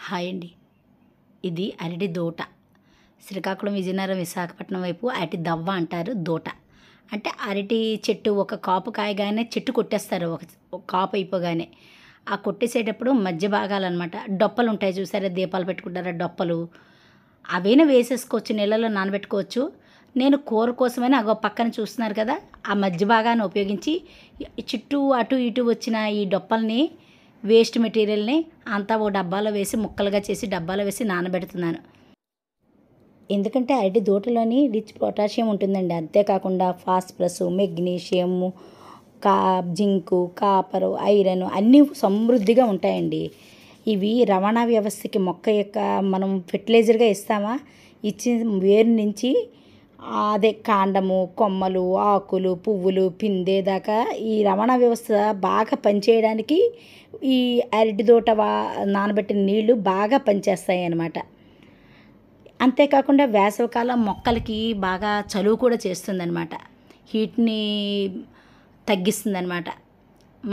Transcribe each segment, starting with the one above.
Hi అండి. ఇది అరటి దూట. శ్రీకాకుళం, విజయనగరం, విశాఖపట్నం వైపు అరటి దవ్వ అంటారు. దూట అంటే అరటి చెట్టు ఒక కాపు కాయగానే చెట్టు కొట్టేస్తారు. ఒక కాపు అయిపోగానే ఆ కొట్టేసేటప్పుడు మధ్య భాగాలన్నమాట డొప్పలు ఉంటాయి చూసారా, దీపాలు పెట్టుకుంటారా డొప్పలు, అవైనా వేసేసుకోవచ్చు, నీళ్ళలో నానబెట్టుకోవచ్చు. నేను కూర కోసమని అగో పక్కన చూస్తున్నారు కదా, ఆ మధ్య భాగాన్ని ఉపయోగించి చుట్టూ అటు ఇటు వచ్చిన ఈ డొప్పల్ని, వేస్ట్ మెటీరియల్ని అంతా ఓ డబ్బాలో వేసి ముక్కలుగా చేసి డబ్బాలో వేసి నానబెడుతున్నాను. ఎందుకంటే అరటి దూటలోని రిచ్ పొటాషియం ఉంటుందండి. అంతేకాకుండా ఫాస్ఫరస్, మెగ్నీషియము, జింకు, కాపరు, ఐరన్ అన్నీ సమృద్ధిగా ఉంటాయండి. ఇవి రవాణా వ్యవస్థకి మొక్క యొక్క మనం ఫెర్టిలైజర్గా ఇస్తామా, ఇచ్చిన వేరు నుంచి అదే కాండము, కొమ్మలు, ఆకులు, పువ్వులు, పిందె దాకా ఈ రవాణా వ్యవస్థ బాగా పనిచేయడానికి ఈ అరటి దూట నానబెట్టిన నీళ్లు బాగా పనిచేస్తాయి అన్నమాట. అంతేకాకుండా వేసవికాలం మొక్కలకి బాగా చలువ కూడా చేస్తుందన్నమాట. హీట్ని తగ్గిస్తుందన్నమాట.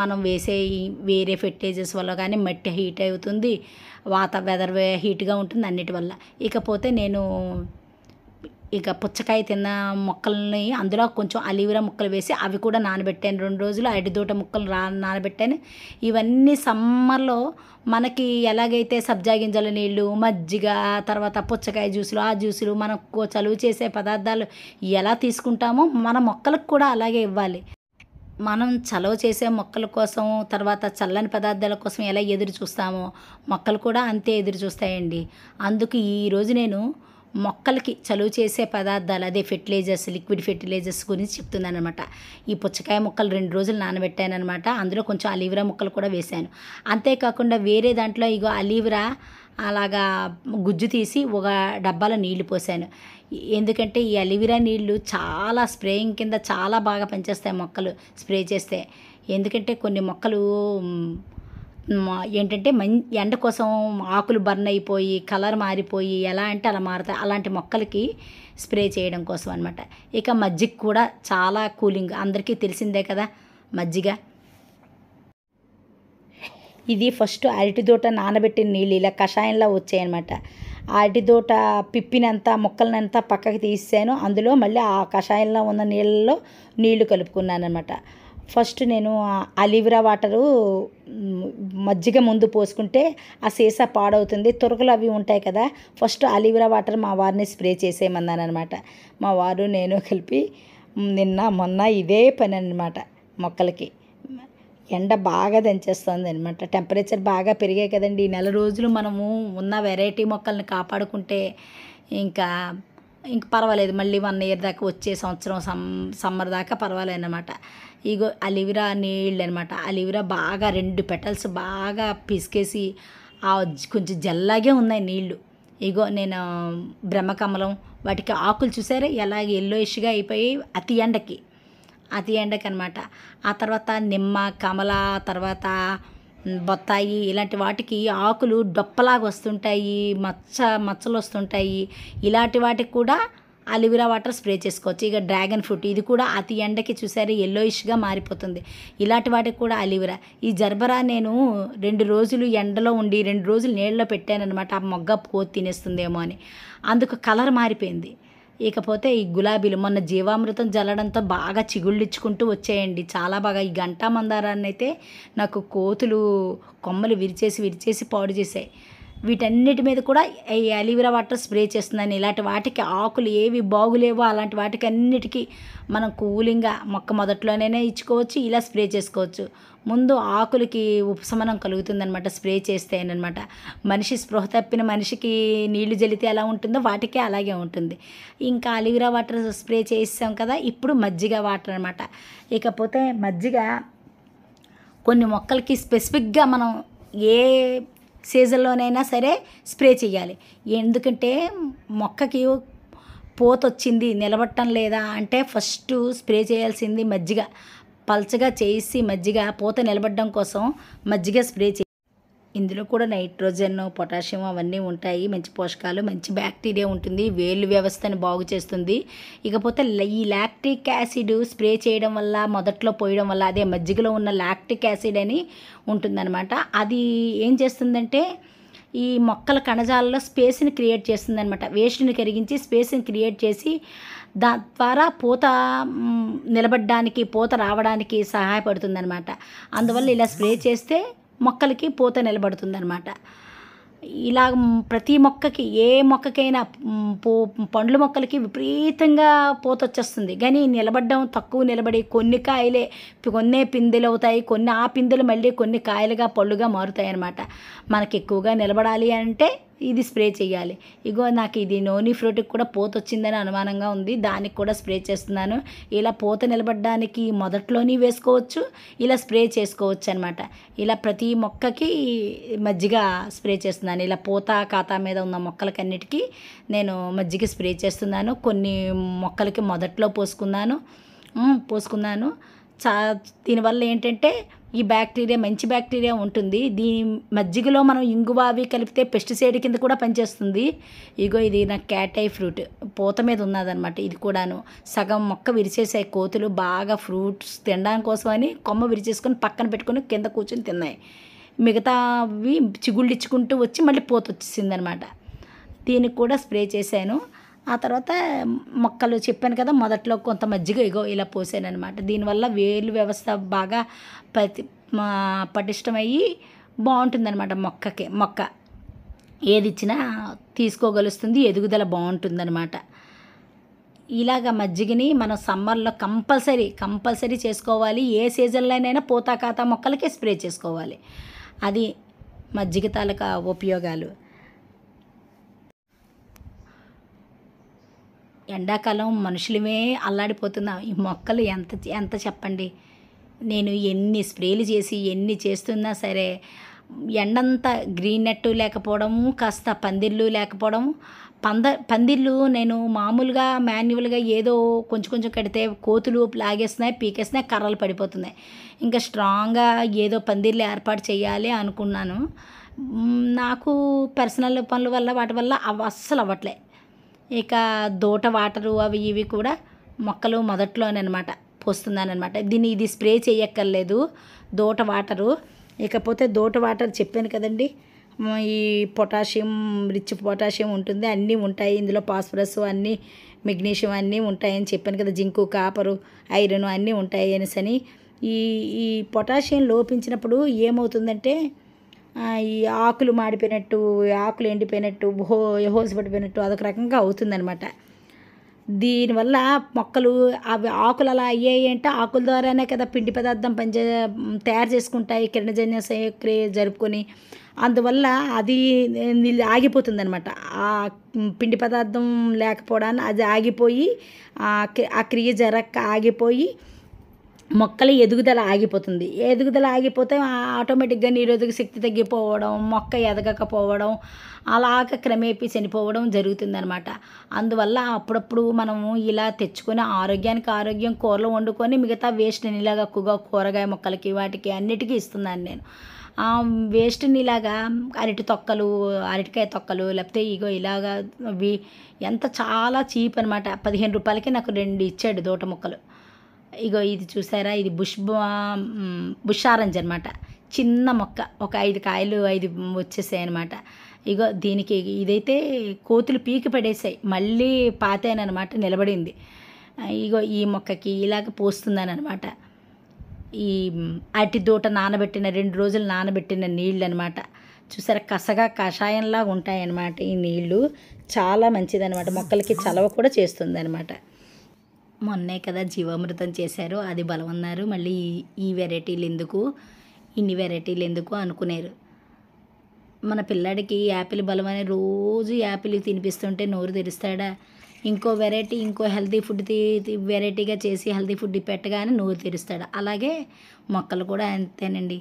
మనం వేసే వేరే ఫెర్టిలైజర్స్ వల్ల కానీ మట్టి హీట్ అవుతుంది, వెదర్ హీట్గా ఉంటుంది అన్నిటి వల్ల. ఇకపోతే నేను పుచ్చకాయ తిన్న మొక్కల్ని అందులో కొంచెం అలీవెరా ముక్కలు వేసి అవి కూడా నానబెట్టాను. 2 రోజులు అరటి దూట ముక్కలు నానబెట్టాను. ఇవన్నీ సమ్మర్లో మనకి ఎలాగైతే సబ్జా గింజల నీళ్ళు, మజ్జిగ, తర్వాత పుచ్చకాయ జ్యూసులు, ఆ జ్యూసులు మనకు చలువ చేసే పదార్థాలు ఎలా తీసుకుంటామో మన మొక్కలకు కూడా అలాగే ఇవ్వాలి. మనం చలవ చేసే మొక్కల కోసం, తర్వాత చల్లని పదార్థాల కోసం ఎలా ఎదురు చూస్తామో మొక్కలు కూడా అంతే ఎదురు చూస్తాయండి. అందుకు ఈరోజు నేను మొక్కలకి చలువ చేసే పదార్థాలు, అదే ఫెర్టిలైజర్స్, లిక్విడ్ ఫెర్టిలైజర్స్ గురించి చెప్తున్నాను అనమాట. ఈ పుచ్చకాయ ముక్కలు 2 రోజులు నానబెట్టాను అనమాట. అందులో కొంచెం అలీవెరా ముక్కలు కూడా వేశాను. అంతేకాకుండా వేరే దాంట్లో ఇగో అలీవెరా అలాగా గుజ్జు తీసి ఒక డబ్బాలో నీళ్లు పోసాను. ఎందుకంటే ఈ అలీవెరా నీళ్లు చాలా స్ప్రేయింగ్ కింద చాలా బాగా పనిచేస్తాయి మొక్కలు స్ప్రే చేస్తే. ఎందుకంటే కొన్ని మొక్కలు ఏంటంటే ఎండ కోసం ఆకులు బర్న్ అయిపోయి కలర్ మారిపోయి ఎలా అంటే అలా మారుతాయి. అలాంటి మొక్కలకి స్ప్రే చేయడం కోసం అనమాట. ఇక మజ్జిగ కూడా చాలా కూలింగ్, అందరికీ తెలిసిందే కదా మజ్జిగ. ఇది ఫస్ట్ అరటి దూట నానబెట్టిన నీళ్ళు ఇలా కషాయంలా వచ్చాయన్నమాట. ఆ అరటి దూట పిప్పినంతా మొక్కలనంతా పక్కకి తీసాను. అందులో మళ్ళీ ఆ కషాయంలో ఉన్న నీళ్ళలో నీళ్లు కలుపుకున్నాను అనమాట. ఫస్ట్ నేను అలీవెరా వాటరు మజ్జిగ ముందు పోసుకుంటే ఆ సీసా పాడవుతుంది, తురకలు అవి ఉంటాయి కదా. ఫస్ట్ అలీవెరా వాటర్ మా వారిని స్ప్రే చేసేయమన్నాను అనమాట. మా వారు నేను కలిపి నిన్న మొన్న ఇదే పని అనమాట. మొక్కలకి ఎండ బాగా దంచేస్తుంది అనమాట. టెంపరేచర్ బాగా పెరిగాయి కదండి. ఈ నెల రోజులు మనము ఉన్న వెరైటీ మొక్కల్ని కాపాడుకుంటే ఇంకా పర్వాలేదు. మళ్ళీ 1 ఇయర్ దాకా వచ్చే సంవత్సరం సమ్మర్ దాకా పర్వాలేదు అన్నమాట. ఇగో అలీవెరా నీళ్ళు అనమాట. అలీవెరా బాగా 2 పెటల్స్ బాగా పిసికేసి కొంచెం జల్లాగే ఉన్నాయి నీళ్ళు. ఇగో నేను బ్రహ్మకమలం వాటికి ఆకులు చూసారా ఎలా ఎల్లోయిష్గా అయిపోయి అతి ఎండకి అనమాట. ఆ తర్వాత నిమ్మ, కమల, తర్వాత బొత్తాయి ఇలాంటి వాటికి ఆకులు డొప్పలాగా వస్తుంటాయి, మచ్చలు వస్తుంటాయి. ఇలాంటి వాటికి కూడా అలీవెరా వాటర్ స్ప్రే చేసుకోవచ్చు. ఇక డ్రాగన్ ఫ్రూట్ ఇది కూడా అతి ఎండకి చూసారు ఎల్లోయిష్గా మారిపోతుంది. ఇలాంటి వాటికి కూడా అలీవెరా. ఈ జర్బరా నేను 2 రోజులు ఎండలో ఉండి 2 రోజులు నీళ్ళలో పెట్టానమాట. ఆ మొగ్గ కోతి తినేస్తుందేమో అని, అందుకు కలర్ మారిపోయింది. ఇకపోతే ఈ గులాబీలు మొన్న జీవామృతం జల్లడంతో బాగా చిగుళ్ళిచ్చుకుంటూ వచ్చాయండి, చాలా బాగా. ఈ గంటా మందారాన్ని అయితే నాకు కోతులు కొమ్మలు విరిచేసి పాడు చేసాయి. వీటన్నిటి మీద కూడా ఈ అలీవెరా వాటర్ స్ప్రే చేస్తున్నాను. ఇలాంటి వాటికి ఆకులు ఏవి బాగులేవో అలాంటి వాటికి అన్నిటికీ మనం కూలింగ్గా మొక్క మొదట్లోనే ఇచ్చుకోవచ్చు, ఇలా స్ప్రే చేసుకోవచ్చు. ముందు ఆకులకి ఉపశమనం కలుగుతుందనమాట స్ప్రే చేస్తేనమాట. మనిషి స్పృహ తప్పిన మనిషికి నీళ్లు జల్లితే ఎలా ఉంటుందో వాటికే అలాగే ఉంటుంది. ఇంకా అలీవెరా వాటర్ స్ప్రే చేసాం కదా, ఇప్పుడు మజ్జిగ వాటర్ అనమాట. ఇకపోతే మజ్జిగ కొన్ని మొక్కలకి స్పెసిఫిక్గా మనం ఏ సీజన్లోనైనా సరే స్ప్రే చేయాలి. ఎందుకంటే మొక్కకి పోతొచ్చింది నిలబట్టం లేదా అంటే ఫస్ట్ స్ప్రే చేయాల్సింది మజ్జిగ. పల్చగా చేసి మజ్జిగ పూత నిలబడడం కోసం మజ్జిగ స్ప్రే ఇందులో కూడా నైట్రోజన్, పొటాషియం అవన్నీ ఉంటాయి. మంచి పోషకాలు, మంచి బ్యాక్టీరియా ఉంటుంది, వేలు వ్యవస్థని బాగు చేస్తుంది. ఇకపోతే ఈ లాక్టిక్ యాసిడ్ స్ప్రే చేయడం వల్ల, మొదట్లో పోయడం వల్ల, అదే మజ్జిగలో ఉన్న లాక్టిక్ యాసిడ్ అని ఉంటుందన్నమాట. అది ఏం చేస్తుందంటే ఈ మొక్కల కణజాలలో స్పేస్ని క్రియేట్ చేస్తుందనమాట. వేస్ట్ని కరిగించి స్పేస్ని క్రియేట్ చేసి ద్వారా పూత నిలబడడానికి, పూత రావడానికి సహాయపడుతుందనమాట. అందువల్ల ఇలా స్ప్రే చేస్తే మొక్కలకి పూత నిలబడుతుందనమాట. ఇలా ప్రతి మొక్కకి, ఏ మొక్కకైనా పండ్ల మొక్కలకి విపరీతంగా పూత వచ్చేస్తుంది. కానీ నిలబడడం తక్కువ నిలబడి కొన్ని కాయలే, కొన్ని పిందెలు అవుతాయి, కొన్ని ఆ పిందెలు మళ్ళీ కొన్ని కాయలుగా పళ్ళుగా మారుతాయి అన్నమాట. మనకి ఎక్కువగా నిలబడాలి అంటే ఇది స్ప్రే చేయాలి. ఇగో నాకు ఇది నోని ఫ్రూట్కి కూడా పూత వచ్చిందని అనుమానంగా ఉంది, దానికి కూడా స్ప్రే చేస్తున్నాను. ఇలా పూత నిలబడడానికి మొదట్లోని వేసుకోవచ్చు, ఇలా స్ప్రే చేసుకోవచ్చు అనమాట. ఇలా ప్రతి మొక్కకి మజ్జిగ స్ప్రే చేస్తున్నాను. ఇలా పూత ఖాతా మీద ఉన్న మొక్కలకన్నిటికీ నేను మజ్జిగ స్ప్రే చేస్తున్నాను. కొన్ని మొక్కలకి మొదట్లో పోసుకున్నాను. దీనివల్ల ఏంటంటే ఈ బ్యాక్టీరియా, మంచి బ్యాక్టీరియా ఉంటుంది. దీని మజ్జిగలో మనం ఇంగువ అవి కలిపితే పెస్టిసైడ్ కింద కూడా పనిచేస్తుంది. ఇగో ఇది నా క్యాట్ ఐ ఫ్రూట్ పూత మీద ఉన్నదనమాట. ఇది కూడాను సగం మొక్క విరిచేసాయి కోతులు, బాగా ఫ్రూట్స్ తినడానికి కోసం అని కొమ్మ విరిచేసుకొని పక్కన పెట్టుకొని కింద కూర్చొని తిన్నాయి. మిగతావి చిగుళ్ళు ఇచ్చుకుంటూ వచ్చి మళ్ళీ పూత వచ్చేసింది అనమాట. దీనికి కూడా స్ప్రే చేశాను. ఆ తర్వాత మొక్కలు చెప్పాను కదా, మొదట్లో కొంత మజ్జిగ ఇగో ఇలా పోసాను అనమాట. దీనివల్ల వేలు వ్యవస్థ బాగా పటిష్టమయ్యి బాగుంటుందన్నమాట. మొక్క ఏది ఇచ్చినా తీసుకోగలుస్తుంది, ఎదుగుదల బాగుంటుందన్నమాట. ఇలాగ మజ్జిగని మనం సమ్మర్లో కంపల్సరీ చేసుకోవాలి. ఏ సీజన్లోనైనా పూత ఖాతా మొక్కలకి స్ప్రే చేసుకోవాలి. అది మజ్జిగ తాలూకా ఉపయోగాలు. ఎండాకాలం మనుషులమే అల్లాడిపోతున్నాం. ఈ మొక్కలు ఎంత చెప్పండి. నేను ఎన్ని స్ప్రేలు చేసి ఎన్ని చేస్తున్నా సరే ఎండంతా గ్రీన్ నెట్ లేకపోవడము, కాస్త పందిర్లు లేకపోవడము. పందిర్లు నేను మామూలుగా మాన్యువల్గా ఏదో కొంచెం కడితే కోతులు లాగేస్తున్నాయి, పీకేస్తున్నాయి, కర్రలు పడిపోతున్నాయి. ఇంకా స్ట్రాంగ్గా ఏదో పందిర్లు ఏర్పాటు చేయాలి అనుకున్నాను. నాకు పర్సనల్ పనుల వల్ల వాటి వల్ల అస్సలు అవ్వట్లే. ఇక దోట వాటరు అవి ఇవి కూడా మొక్కలు మొదట్లోనమాట పోస్తున్నానమాట. ఇది స్ప్రే చేయక్కర్లేదు, దోట వాటరు. ఇకపోతే దోట వాటర్ చెప్పాను కదండి, ఈ పొటాషియం, రిచ్ పొటాషియం ఉంటుంది, అన్నీ ఉంటాయి ఇందులో, ఫాస్ఫరస్ అన్నీ, మెగ్నీషియం అన్నీ ఉంటాయని చెప్పాను కదా, జింకు, కాపరు, ఐరన్ అన్నీ ఉంటాయి అనేసని. ఈ పొటాషియం లోపించినప్పుడు ఏమవుతుందంటే ఈ ఆకులు మాడిపోయినట్టు, ఆకులు ఎండిపోయినట్టు, హోస్ పడిపోయినట్టు అదొక రకంగా అవుతుందన్నమాట. దీనివల్ల మొక్కలు అవి ఆకులు అలా అయ్యాయి అంటే ఆకుల ద్వారానే కదా పిండి పదార్థం తయారు చేసుకుంటాయి, కిరణజన్య క్రియ జరుపుకొని. అందువల్ల అది ఆగిపోతుందన్నమాట. ఆ పిండి పదార్థం లేకపోవడాన్ని అది ఆగిపోయి ఆ క్రియ ఆగిపోయి మొక్కల ఎదుగుదల ఆగిపోతుంది. ఎదుగుదల ఆగిపోతే ఆటోమేటిక్గా నిరోధక శక్తి తగ్గిపోవడం, మొక్క ఎదగకపోవడం, అలాగ క్రమేపీ చనిపోవడం జరుగుతుందనమాట. అందువల్ల అప్పుడప్పుడు మనము ఇలా తెచ్చుకొని ఆరోగ్యానికి ఆరోగ్యం కూరలు వండుకొని మిగతా వేస్ట్ని ఇలాగ ఎక్కువగా కూరగాయ మొక్కలకి వాటికి అన్నిటికీ ఇస్తున్నాను నేను. వేస్ట్ని ఇలాగా అరటికాయ తొక్కలు లేకపోతే ఇగో ఇలాగా అవి చాలా చీప్ అనమాట. 15 రూపాయలకి నాకు 2 ఇచ్చాడు దోట మొక్కలు. ఇగో ఇది చూసారా, ఇది బుష్ ఆరెంజ్ అనమాట. చిన్న మొక్క, ఒక 5 కాయలు వచ్చేసాయి అనమాట. ఇగో దీనికి ఇదైతే కోతులు పీకి పడేసాయి, మళ్ళీ పాతేనమాట, నిలబడింది. ఇగో ఈ మొక్కకి ఇలాగ పోస్తున్నానమాట. ఈ అరటి దూట నానబెట్టిన 2 రోజులు నానబెట్టిన నీళ్ళు అనమాట. చూసారా, కషాయంలా ఉంటాయన్నమాట. ఈ నీళ్ళు చాలా మంచిదనమాట, మొక్కలకి చలవ కూడా చేస్తుంది అనమాట. మొన్నే కదా జీవామృతం చేశారు, అది బలమన్నారు. మళ్ళీ ఈ వెరైటీలు ఎందుకు, ఇన్ని వెరైటీలు ఎందుకు అనుకునేరు. మన పిల్లాడికి యాపిల్ బలమని రోజు యాపిల్ తినిపిస్తుంటే నోరు తెరుస్తాడా? ఇంకో వెరైటీ, ఇంకో హెల్తీ ఫుడ్ వెరైటీగా చేసి హెల్తీ ఫుడ్ పెట్టగానే నోరు తెరుస్తాడు. అలాగే మొక్కలు కూడా అంతేనండి.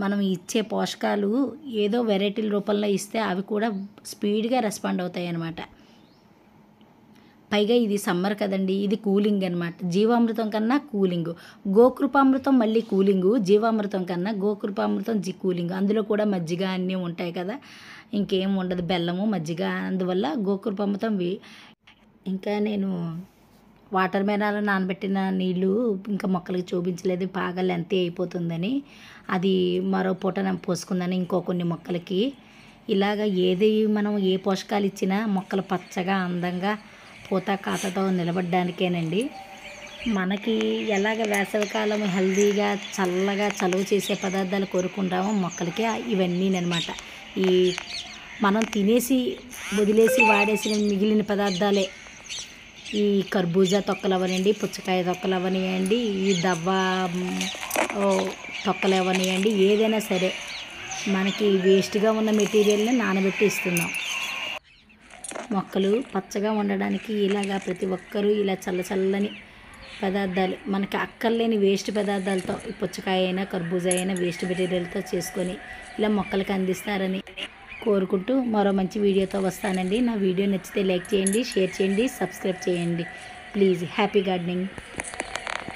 మనం ఇచ్చే పోషకాలు ఏదో వెరైటీల రూపంలో ఇస్తే అవి కూడా స్పీడ్గా రెస్పాండ్ అవుతాయి అన్నమాట. పైగా ఇది సమ్మర్ కదండి, ఇది కూలింగ్ అనమాట. జీవామృతం కన్నా కూలింగు, గోకృపామృతం మళ్ళీ కూలింగు, జీవామృతం కన్నా గోకృపామృతం కూలింగ్. అందులో కూడా మజ్జిగ అన్నీ ఉంటాయి కదా, ఇంకేం ఉండదు, బెల్లము మజ్జిగ. అందువల్ల గోకృపామృతం. ఇంకా నేను వాటర్ మెలాన్లో నానబెట్టిన నీళ్ళు ఇంకా మొక్కలకి చూపించలేదు, బాగా లెంతీ అయిపోతుందని. అది మరో పూట నేను పోసుకుందని ఇంకో కొన్ని మొక్కలకి. ఇలాగ ఏది మనం ఏ పోషకాలు ఇచ్చినా మొక్కలు పచ్చగా అందంగా పూత కాతతో నిలబడడానికేనండి. మనకి ఎలాగ వేసవికాలం హెల్దీగా చల్లగా చలువ చేసే పదార్థాలు కోరుకుంటామో మొక్కలకి ఇవన్నీనమాట. ఈ మనం తినేసి వదిలేసి వాడేసిన మిగిలిన పదార్థాలే ఈ కర్బూజా తొక్కలు అవనండి, పుచ్చకాయ తొక్కలు అవనియండి, ఈ దవ్వ తొక్కలు అవనియండి, ఏదైనా సరే మనకి వేస్ట్గా ఉన్న మెటీరియల్ని నానబెట్టి ఇస్తున్నాం. మొక్కలు పచ్చగా ఉండడానికి ఇలాగా ప్రతి ఒక్కరూ ఇలా చల్లని పదార్థాలు మనకి అక్కర్లేని వేస్ట్ పదార్థాలతో పుచ్చకాయ అయినా కర్బూజా అయినా వేస్ట్ మెటీరియల్తో చేసుకొని ఇలా మొక్కలకి అందిస్తారని కోరుకుంటూ మరో మంచి వీడియోతో వస్తానండి. నా వీడియో నచ్చితే లైక్ చేయండి, షేర్ చేయండి, సబ్స్క్రైబ్ చేయండి. ప్లీజ్. Happy gardening.